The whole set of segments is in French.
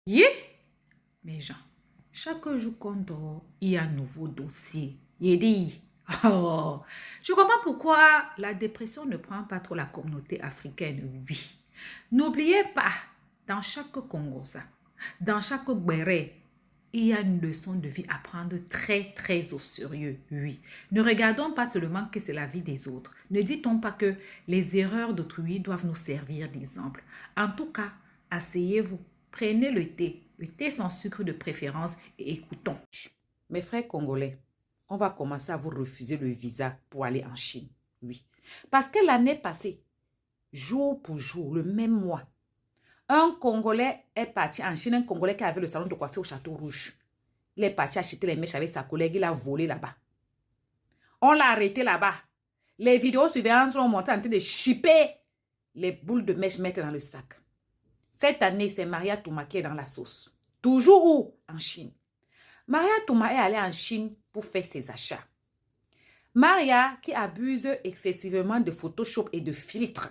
Yeah, mes gens, chaque jour qu'on dort, il y a un nouveau dossier. Il dit, oh, je comprends pourquoi la dépression ne prend pas trop la communauté africaine, oui. N'oubliez pas, dans chaque Congosa, dans chaque Béré, il y a une leçon de vie à prendre très, très au sérieux, oui. Ne regardons pas seulement que c'est la vie des autres. Ne dit-on pas que les erreurs d'autrui doivent nous servir d'exemple. En tout cas, asseyez-vous, prenez le thé sans sucre de préférence et écoutons. Mes frères congolais, on va commencer à vous refuser le visa pour aller en Chine, oui. Parce que l'année passée, jour pour jour, le même mois, un Congolais est parti en Chine, un Congolais qui avait le salon de coiffure au Château Rouge. Il est parti acheter les mèches avec sa collègue, il a volé là-bas. On l'a arrêté là-bas. Les vidéos surveillance ont montré en train de chipper les boules de mèche mettre dans le sac. Cette année, c'est Maria Touma qui est dans la sauce. Toujours où? En Chine. Maria Touma est allée en Chine pour faire ses achats. Maria, qui abuse excessivement de Photoshop et de filtres,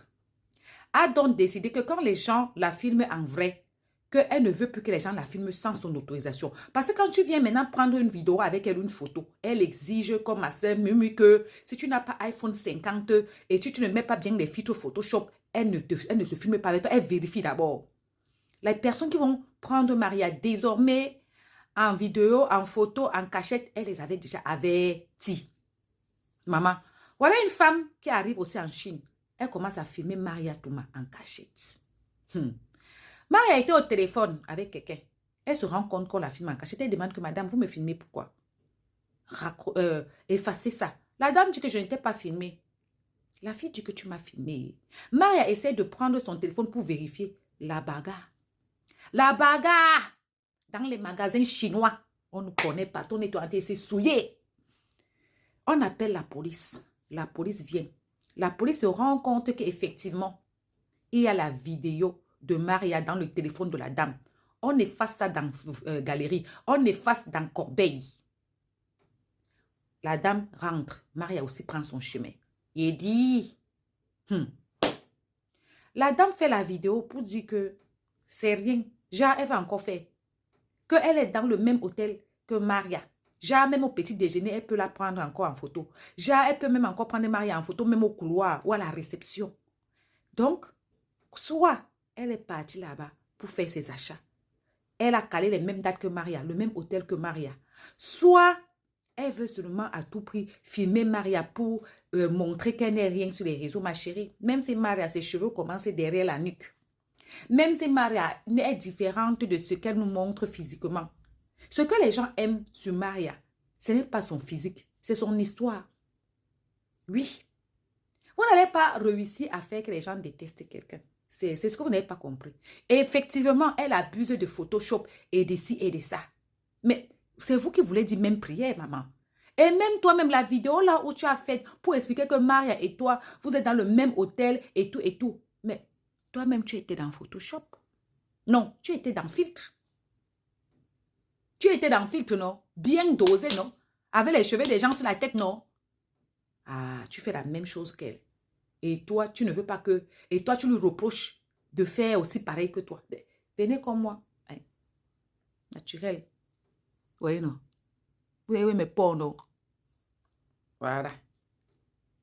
a donc décidé que quand les gens la filment en vrai, qu'elle ne veut plus que les gens la filment sans son autorisation. Parce que quand tu viens maintenant prendre une vidéo avec elle, une photo, elle exige comme ma soeur Mimi que si tu n'as pas iPhone 50 et tu ne mets pas bien les filtres Photoshop, elle ne se filme pas avec toi, elle vérifie d'abord. Les personnes qui vont prendre Maria désormais en vidéo, en photo, en cachette, elle les avait déjà avertis. Maman, voilà une femme qui arrive aussi en Chine. Elle commence à filmer Maria Touma en cachette. Maria était au téléphone avec quelqu'un. Elle se rend compte qu'on la filme en cachette. Elle demande que madame, vous me filmez pourquoi? Effacez ça. La dame dit que je n'étais pas filmée. La fille dit que tu m'as filmé. Maria essaie de prendre son téléphone pour vérifier la bagarre. La bagarre dans les magasins chinois. On ne connaît pas. On est en train de se souiller. On appelle la police. La police vient. La police se rend compte qu'effectivement, il y a la vidéo de Maria dans le téléphone de la dame. On efface ça dans galerie. On efface dans corbeille. La dame rentre. Maria aussi prend son chemin. Il dit, La dame fait la vidéo pour dire que c'est rien. Genre, elle va encore faire. Qu'elle est dans le même hôtel que Maria. Genre, même au petit déjeuner, elle peut la prendre encore en photo. Genre, elle peut même encore prendre Maria en photo, même au couloir ou à la réception. Donc, soit elle est partie là-bas pour faire ses achats. Elle a calé les mêmes dates que Maria, le même hôtel que Maria. Soit elle veut seulement à tout prix filmer Maria pour montrer qu'elle n'est rien sur les réseaux, ma chérie. Même si Maria, ses cheveux commencent derrière la nuque. Même si Maria est différente de ce qu'elle nous montre physiquement. Ce que les gens aiment sur Maria, ce n'est pas son physique, c'est son histoire. Oui. Vous n'allez pas réussir à faire que les gens détestent quelqu'un. C'est ce que vous n'avez pas compris. Et effectivement, elle abuse de Photoshop et de ci et de ça. Mais c'est vous qui voulez dire même prière, maman. Et même toi-même, la vidéo là où tu as fait pour expliquer que Maria et toi, vous êtes dans le même hôtel et tout et tout. Mais toi-même, tu étais dans Photoshop. Non, tu étais dans filtre. Tu étais dans filtre, non? Bien dosé, non? Avec les cheveux des gens sur la tête, non? Ah, tu fais la même chose qu'elle. Et toi, tu ne veux pas que... Et toi, tu lui reproches de faire aussi pareil que toi. Venez comme moi. Hein? Naturel. Oui, non. Oui, mais pas, non. Voilà.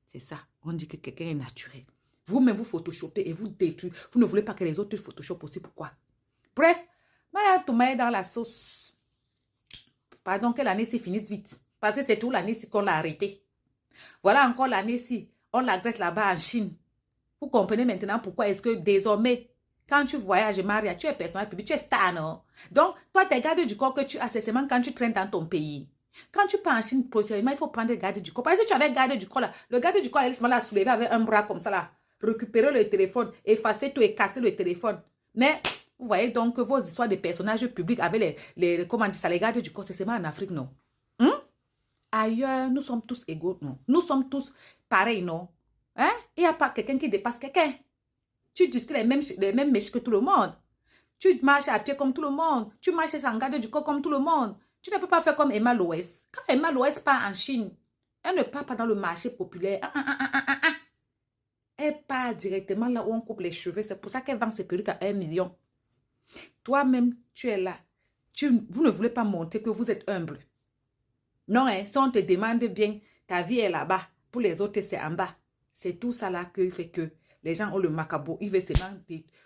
C'est ça. On dit que quelqu'un est naturel. Vous-même, vous photoshopez et vous détruisez. Vous ne voulez pas que les autres photoshopent aussi. Pourquoi? Bref, Maria Touma est dans la sauce. Pardon, que l'année-ci finisse vite. Parce que c'est tout l'année-ci qu'on l'a arrêté. Voilà encore l'année-ci. On l'agresse là-bas en Chine. Vous comprenez maintenant pourquoi est-ce que désormais, quand tu voyages, Maria, tu es personnage public, tu es star, non? Donc, toi, tes gardes du corps que tu as, c'est seulement quand tu traînes dans ton pays. Quand tu pars en Chine, prochainement, il faut prendre le garde du corps. Parce que si tu avais garde du corps, là, le garde du corps, il se met à soulever avec un bras comme ça, là. Récupérer le téléphone, effacer tout et casser le téléphone. Mais, vous voyez donc que vos histoires de personnages publics avec comment dire ça, les gardes du corps, c'est seulement en Afrique, non? Ailleurs, nous sommes tous égaux, non? Nous sommes tous pareils, non? Hein? Il n'y a pas quelqu'un qui dépasse quelqu'un. Tu discutes les mêmes mèches que tout le monde. Tu marches à pied comme tout le monde. Tu marches sans garde du corps comme tout le monde. Tu ne peux pas faire comme Emma Loès. Quand Emma Loès part en Chine, elle ne part pas dans le marché populaire. Elle part directement là où on coupe les cheveux. C'est pour ça qu'elle vend ses perruques à 1 million. Toi-même, tu es là. Vous ne voulez pas montrer que vous êtes humble. Non, hein, si on te demande bien, ta vie est là-bas. Pour les autres, c'est en bas. C'est tout ça là qui fait que les gens ont le macabre. Ils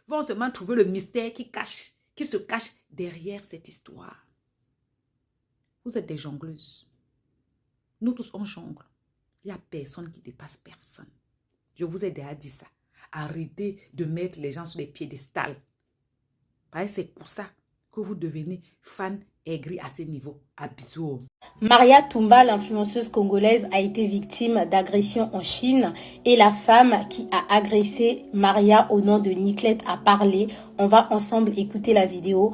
vont seulement trouver le mystère qui se cache derrière cette histoire. Vous êtes des jongleuses. Nous tous, on jongle. Il n'y a personne qui dépasse personne. Je vous ai déjà dit ça. Arrêtez de mettre les gens sur des piédestals. C'est pour ça que vous devenez fan aigri à ce niveau. À bisous. Maria Toumba, l'influenceuse congolaise, a été victime d'agression en Chine et la femme qui a agressé Maria au nom de Niclette a parlé. On va ensemble écouter la vidéo.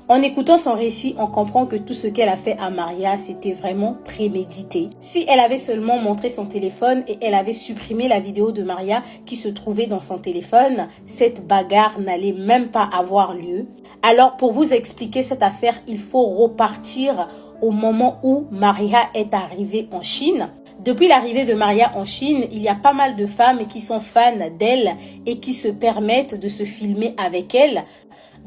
En écoutant son récit, on comprend que tout ce qu'elle a fait à Maria, c'était vraiment prémédité. Si elle avait seulement montré son téléphone et elle avait supprimé la vidéo de Maria qui se trouvait dans son téléphone, cette bagarre n'allait même pas avoir lieu. Alors, pour vous expliquer cette affaire, il faut repartir au moment où Maria est arrivée en Chine. Depuis l'arrivée de Maria en Chine, il y a pas mal de femmes qui sont fans d'elle et qui se permettent de se filmer avec elle.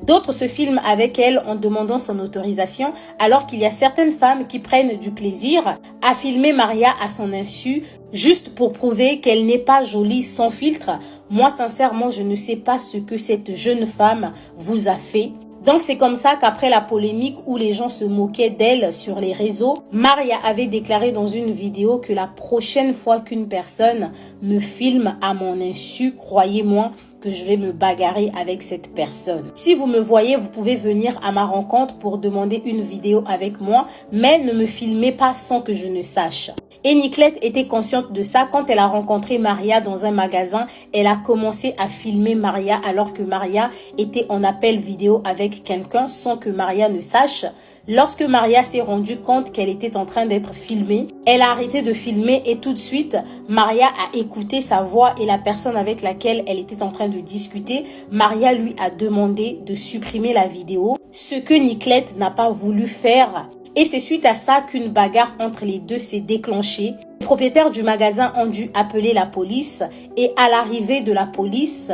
D'autres se filment avec elle en demandant son autorisation, alors qu'il y a certaines femmes qui prennent du plaisir à filmer Maria à son insu, juste pour prouver qu'elle n'est pas jolie sans filtre. Moi, sincèrement, je ne sais pas ce que cette jeune femme vous a fait. Donc c'est comme ça qu'après la polémique où les gens se moquaient d'elle sur les réseaux, Maria avait déclaré dans une vidéo que la prochaine fois qu'une personne me filme à mon insu, croyez-moi que je vais me bagarrer avec cette personne. Si vous me voyez, vous pouvez venir à ma rencontre pour demander une vidéo avec moi, mais ne me filmez pas sans que je ne sache. Et Niclette était consciente de ça. Quand elle a rencontré Maria dans un magasin, elle a commencé à filmer Maria alors que Maria était en appel vidéo avec quelqu'un sans que Maria ne sache. Lorsque Maria s'est rendue compte qu'elle était en train d'être filmée, elle a arrêté de filmer et tout de suite, Maria a écouté sa voix et la personne avec laquelle elle était en train de discuter. Maria lui a demandé de supprimer la vidéo, ce que Niclette n'a pas voulu faire. Et c'est suite à ça qu'une bagarre entre les deux s'est déclenchée. Les propriétaires du magasin ont dû appeler la police et à l'arrivée de la police,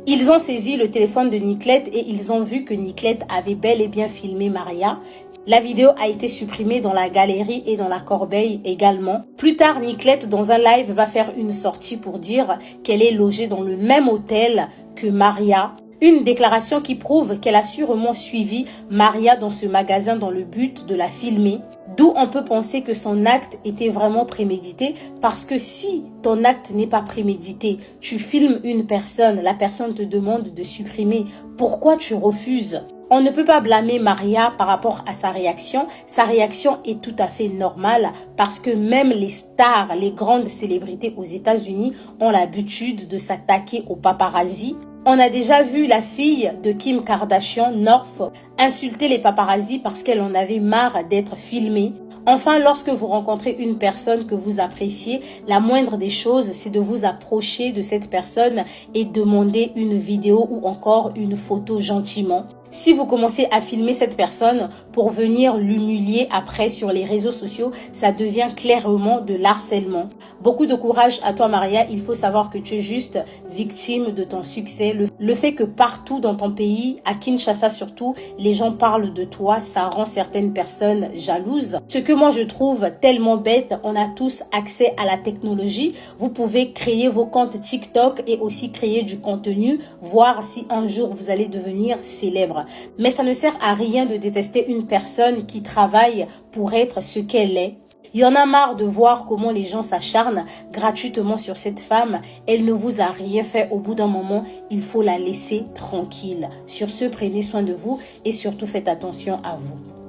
ils ont saisi le téléphone de Niclette et ils ont vu que Niclette avait bel et bien filmé Maria. La vidéo a été supprimée dans la galerie et dans la corbeille également. Plus tard, Niclette, dans un live, va faire une sortie pour dire qu'elle est logée dans le même hôtel que Maria. Une déclaration qui prouve qu'elle a sûrement suivi Maria dans ce magasin dans le but de la filmer. D'où on peut penser que son acte était vraiment prémédité, parce que si ton acte n'est pas prémédité, tu filmes une personne, la personne te demande de supprimer, pourquoi tu refuses ? On ne peut pas blâmer Maria par rapport à sa réaction. Sa réaction est tout à fait normale parce que même les stars, les grandes célébrités aux États-Unis ont l'habitude de s'attaquer aux paparazzi. On a déjà vu la fille de Kim Kardashian, North, insulter les paparazzi parce qu'elle en avait marre d'être filmée. Enfin, lorsque vous rencontrez une personne que vous appréciez, la moindre des choses, c'est de vous approcher de cette personne et demander une vidéo ou encore une photo gentiment. Si vous commencez à filmer cette personne pour venir l'humilier après sur les réseaux sociaux, ça devient clairement de l'harcèlement. Beaucoup de courage à toi Maria, il faut savoir que tu es juste victime de ton succès. Le fait que partout dans ton pays, à Kinshasa surtout, les gens parlent de toi, ça rend certaines personnes jalouses. Ce que moi je trouve tellement bête, on a tous accès à la technologie. Vous pouvez créer vos comptes TikTok et aussi créer du contenu, voir si un jour vous allez devenir célèbre. Mais ça ne sert à rien de détester une personne qui travaille pour être ce qu'elle est. Il y en a marre de voir comment les gens s'acharnent gratuitement sur cette femme. Elle ne vous a rien fait. Au bout d'un moment, il faut la laisser tranquille. Sur ce, prenez soin de vous et surtout faites attention à vous.